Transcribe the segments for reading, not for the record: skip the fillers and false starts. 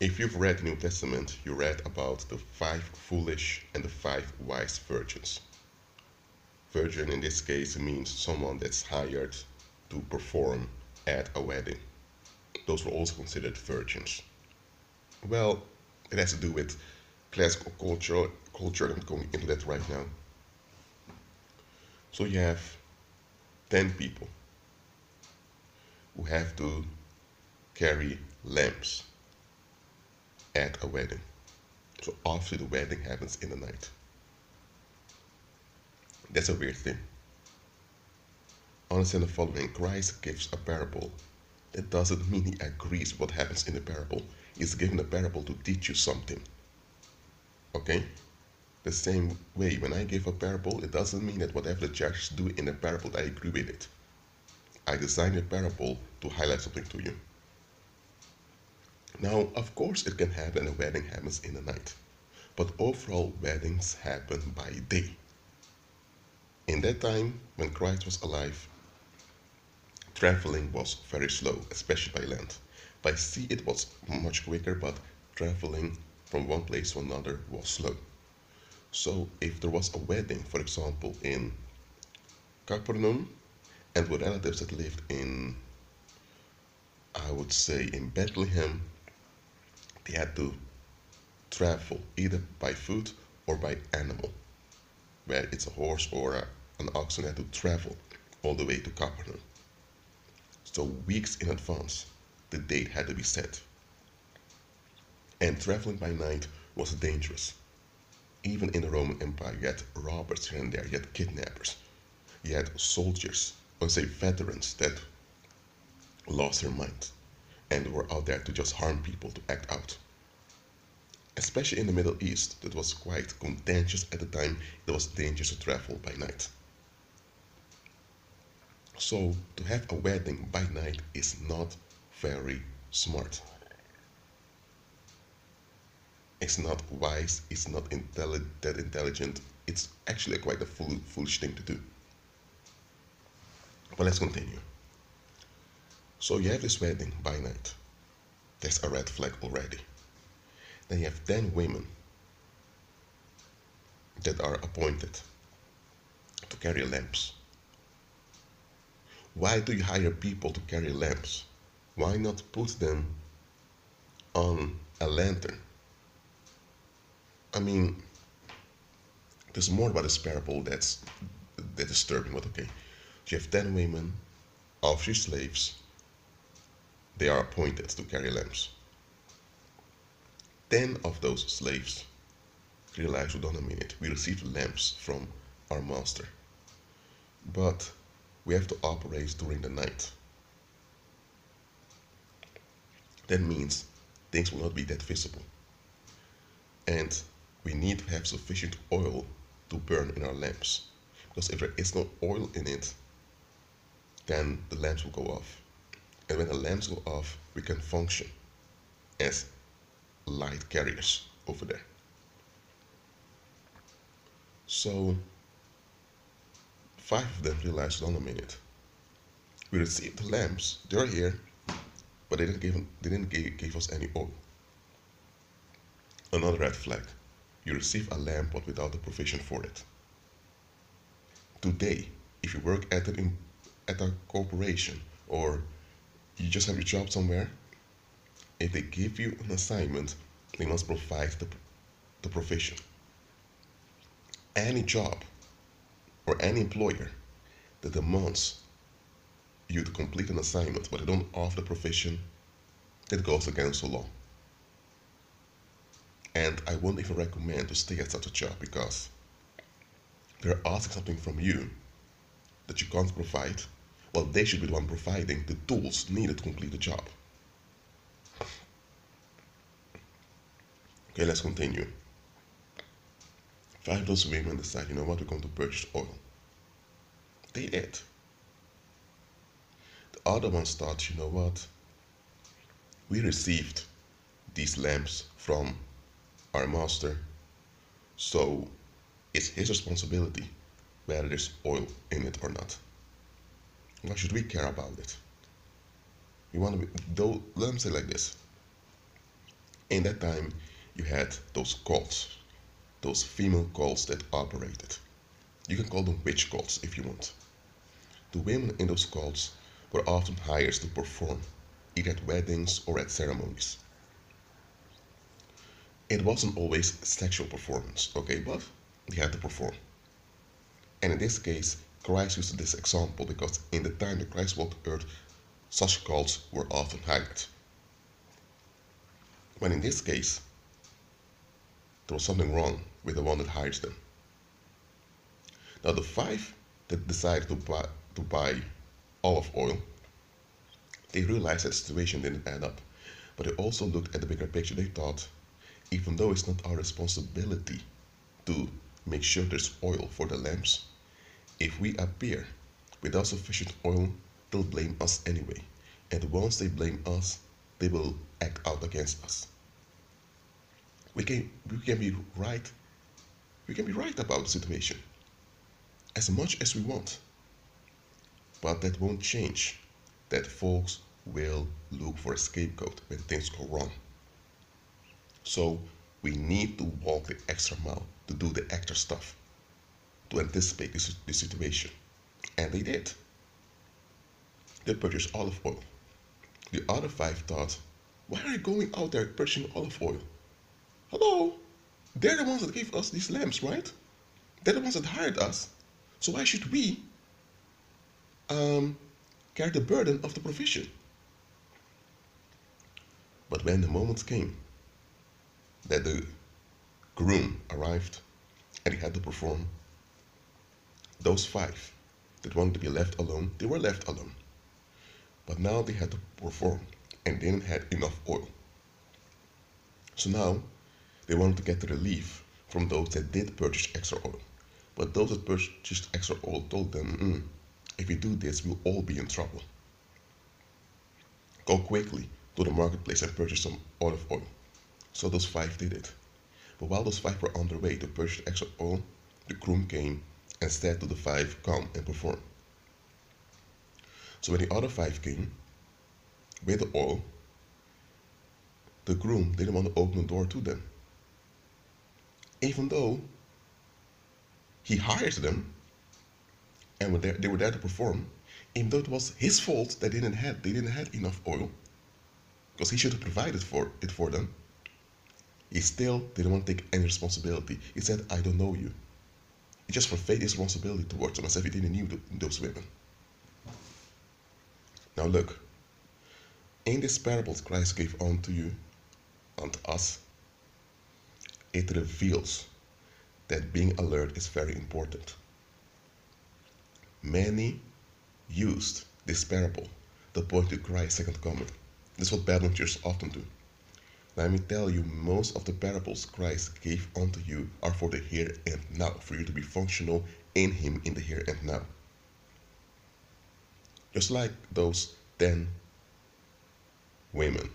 If you've read the New Testament, you read about the 5 foolish and the 5 wise virgins. Virgin in this case means someone that's hired to perform at a wedding. Those were also considered virgins. Well, it has to do with classical culture. I'm not going into that right now. So you have 10 people who have to carry lamps at a wedding. So after the wedding happens in the night. That's a weird thing. Understand the following: Christ gives a parable. That doesn't mean he agrees with what happens in the parable. He's given a parable to teach you something. Okay? The same way, when I give a parable, it doesn't mean that whatever the judges do in the parable, I agree with it. I designed a parable to highlight something to you. Now, of course, it can happen a wedding happens in the night. But overall, weddings happen by day. In that time, when Christ was alive, traveling was very slow, especially by land. By sea, it was much quicker, but traveling from one place to another was slow. So, if there was a wedding, for example, in Capernaum, and with relatives that lived in, I would say, in Bethlehem, they had to travel either by foot or by animal, where it's a horse or an oxen had to travel all the way to Capernaum. So weeks in advance, the date had to be set. And traveling by night was dangerous. Even in the Roman Empire, you had robbers here and there, you had kidnappers, you had soldiers, or say veterans that lost their mind and were out there to just harm people, to act out. Especially in the Middle East, that was quite contentious at the time. It was dangerous to travel by night. So to have a wedding by night is not very smart. It's not wise, it's not that intelligent. It's actually quite a foolish thing to do. But let's continue. So you have this wedding by night. There's a red flag already. Then you have 10 women that are appointed to carry lamps. Why do you hire people to carry lamps? Why not put them on a lantern? I mean, there's more about this parable that's disturbing, but okay. You have 10 women, of your slaves, they are appointed to carry lamps. 10 of those slaves realize, hold on a minute, we received lamps from our master, but we have to operate during the night. That means things will not be that visible. And we need to have sufficient oil to burn in our lamps. Because if there is no oil in it, then the lamps will go off. And when the lamps go off, we can function as light carriers over there. So 5 of them realized, hold on a minute, we received the lamps, they're here, but they didn't give us any oil. Another red flag. You receive a lamp but without the provision for it. Today, if you work at a corporation or you just have your job somewhere, if they give you an assignment, they must provide the provision. Any job or any employer that demands you to complete an assignment but they don't offer the provision, that goes against the law. And I wouldn't even recommend to stay at such a job because they're asking something from you that you can't provide. Well, they should be the one providing the tools needed to complete the job. Okay, let's continue. 5 of those women decide, you know what, we're going to purchase oil. They did. The other ones thought, you know what, we received these lamps from our master, so it's his responsibility whether there's oil in it or not. Why should we care about it? You want to be, though, let me say like this. In that time, you had those cults, those female cults that operated. You can call them witch cults if you want. The women in those cults were often hired to perform, either at weddings or at ceremonies. It wasn't always sexual performance, okay, but they had to perform. And in this case, Christ used this example because in the time that Christ walked the earth, such cults were often hired. When in this case, there was something wrong with the one that hires them. Now, the five that decided to buy olive oil, they realized that the situation didn't add up. But they also looked at the bigger picture. They thought, even though it's not our responsibility to make sure there's oil for the lamps, if we appear without sufficient oil, they'll blame us anyway. And once they blame us, they will act out against us. We can be right. We can be right about the situation as much as we want, but that won't change. That folks will look for a scapegoat when things go wrong. So we need to walk the extra mile to do the extra stuff to anticipate this situation. And they did. They purchased olive oil. The other five thought, why are you going out there purchasing olive oil? Hello? They're the ones that gave us these lamps, right? They're the ones that hired us. So why should we carry the burden of the provision? But when the moment came that the groom arrived and he had to perform, those five that wanted to be left alone, they were left alone. But now they had to perform and they didn't have enough oil. So now they wanted to get the relief from those that did purchase extra oil. But those that purchased extra oil told them, if we do this, we'll all be in trouble. Go quickly to the marketplace and purchase some olive oil. So those five did it. But while those five were on their way to purchase extra oil, the groom came and said to the five, come and perform. So when the other five came with the oil, the groom didn't want to open the door to them. Even though he hired them and they were there to perform, even though it was his fault that they didn't have enough oil, because he should have provided for it for them, he still didn't want to take any responsibility. He said, I don't know you. He just forfeited his responsibility towards them as if he didn't know those women. Now look, in this parable Christ gave unto you, unto us, it reveals that being alert is very important. Many used this parable to point to Christ's second coming. This is what Babylon churches often do. Let me tell you, most of the parables Christ gave unto you are for the here and now, for you to be functional in Him in the here and now. Just like those 10 women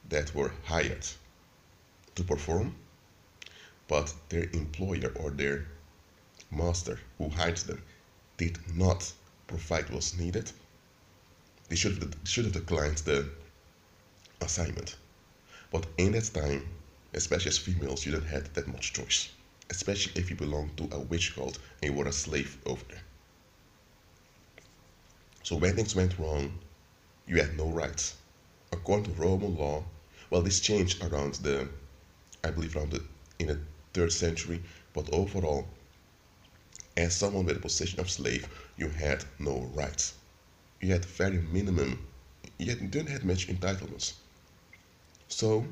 that were hired to perform, but their employer or their master who hired them did not provide what was needed, they should have declined the assignment. But in that time, especially as females, you don't have that much choice, especially if you belong to a witch cult and you were a slave over there. So when things went wrong, you had no rights. According to Roman law, well, this changed around in the 3rd century, but overall, as someone with a position of slave, you had no rights. You had very minimum, you didn't have much entitlements. So,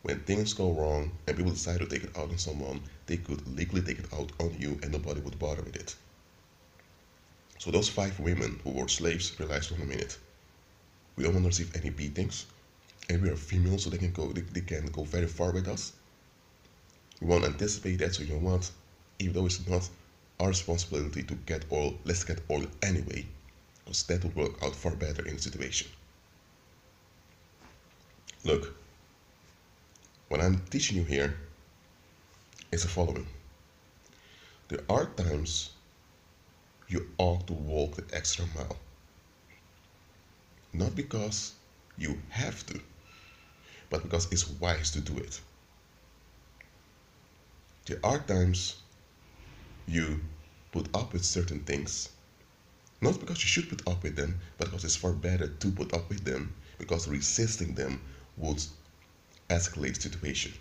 when things go wrong and people decide to take it out on someone, they could legally take it out on you and nobody would bother with it. So those 5 women who were slaves realized, wait a minute, we don't want to receive any beatings, and we are females, so they can go very far with us. We want to anticipate that, so you know what, even though it's not our responsibility to get oil, let's get oil anyway, because that will work out far better in the situation. Look, what I'm teaching you here is the following. There are times you ought to walk the extra mile. Not because you have to, but because it's wise to do it. There are times you put up with certain things, not because you should put up with them, but because it's far better to put up with them, because resisting them would escalate the situation.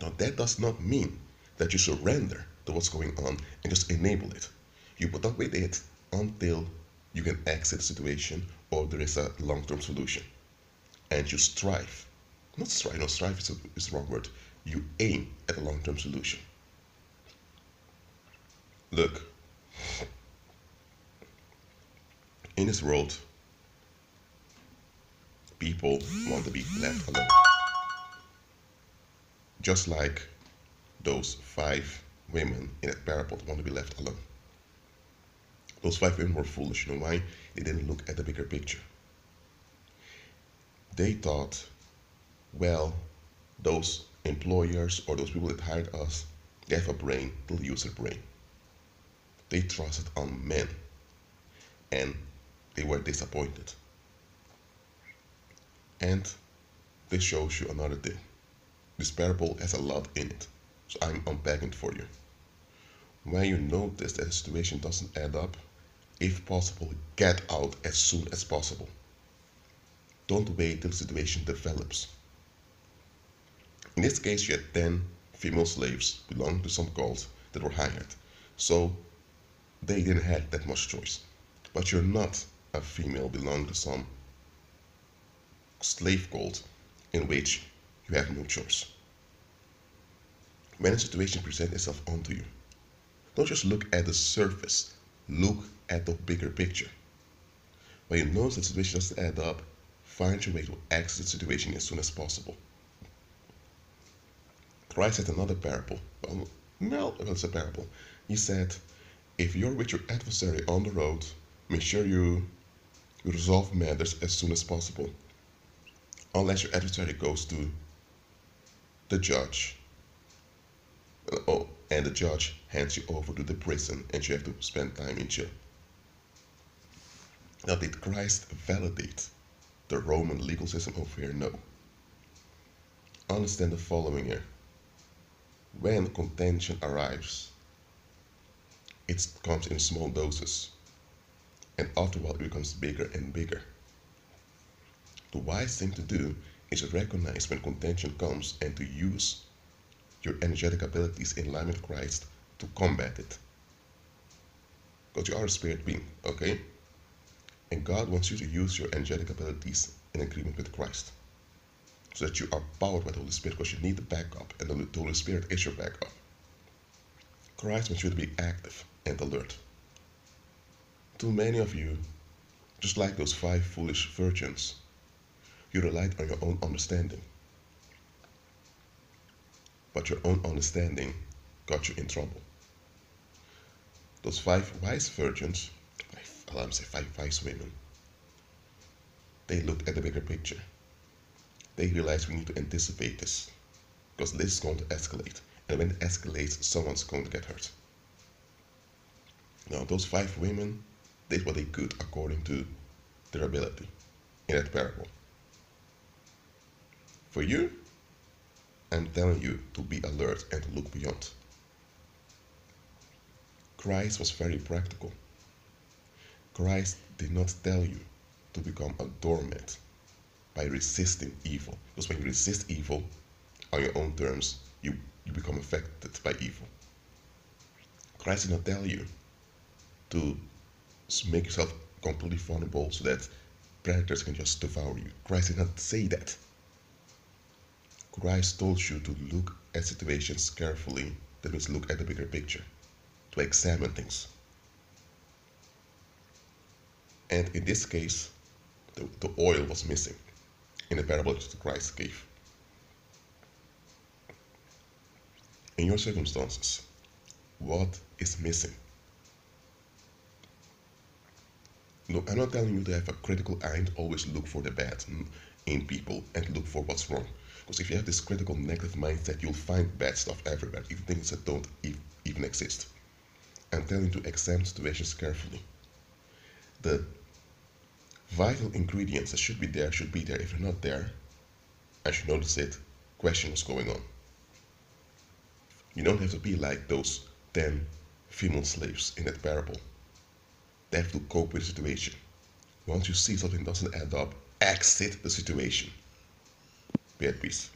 Now, that does not mean that you surrender to what's going on and just enable it. You put up with it until you can exit the situation or there is a long term solution. And you strive. Not strive, no, strive is the wrong word. You aim at a long term solution. Look, in this world, people want to be left alone. Just like those 5 women in that parable want to be left alone. Those 5 women were foolish. You know why? They didn't look at the bigger picture. They thought, well, those employers or those people that hired us, they have a brain, they'll use their brain. They trusted on men and they were disappointed. And this shows you another thing. This parable has a lot in it, so I'm unpacking it for you. When you notice that the situation doesn't add up, if possible, get out as soon as possible. Don't wait till the situation develops. In this case, you had 10 female slaves belonging to some cult that were hired, so they didn't have that much choice. But you're not a female belonging to some slave cult in which you have no choice. When a situation presents itself onto you, don't just look at the surface, look at the bigger picture. When you notice the situation doesn't add up, find your way to exit the situation as soon as possible. Christ had another parable. Well, it's a parable. He said, if you're with your adversary on the road, make sure you resolve matters as soon as possible. Unless your adversary goes to the judge, and the judge hands you over to the prison and you have to spend time in jail. Now, did Christ validate the Roman legal system over here? No. Understand the following here. When contention arrives, it comes in small doses, and after a while it becomes bigger and bigger. The wise thing to do is to recognize when contention comes and to use your energetic abilities in line with Christ to combat it. Because you are a spirit being, okay? And God wants you to use your energetic abilities in agreement with Christ, so that you are powered by the Holy Spirit, because you need the backup, and the Holy Spirit is your backup. Christ wants you to be active and alert. Too many of you, just like those 5 foolish virgins, you relied on your own understanding. But your own understanding got you in trouble. Those 5 wise virgins, I'll say 5 wise women, they looked at the bigger picture. They realized we need to anticipate this, because this is going to escalate. And when it escalates, someone's going to get hurt. Now, those 5 women did what they could according to their ability in that parable. For you, I'm telling you to be alert and to look beyond. Christ was very practical. Christ did not tell you to become a doormat by resisting evil. Because when you resist evil on your own terms, you become affected by evil. Christ did not tell you to make yourself completely vulnerable so that predators can just devour you. Christ did not say that. Christ told you to look at situations carefully. That means look at the bigger picture, to examine things. And in this case, the oil was missing in the parable that Christ gave. In your circumstances, what is missing? Look, I'm not telling you to have a critical eye and always look for the bad in people and look for what's wrong. Because if you have this critical negative mindset, you'll find bad stuff everywhere, even things that don't even exist. I'm telling you to examine situations carefully. The vital ingredients that should be there. If they're not there, As you notice it, question what's going on. You don't have to be like those 10 female slaves in that parable. They have to cope with the situation. Once you see something doesn't add up, exit the situation. Be at peace.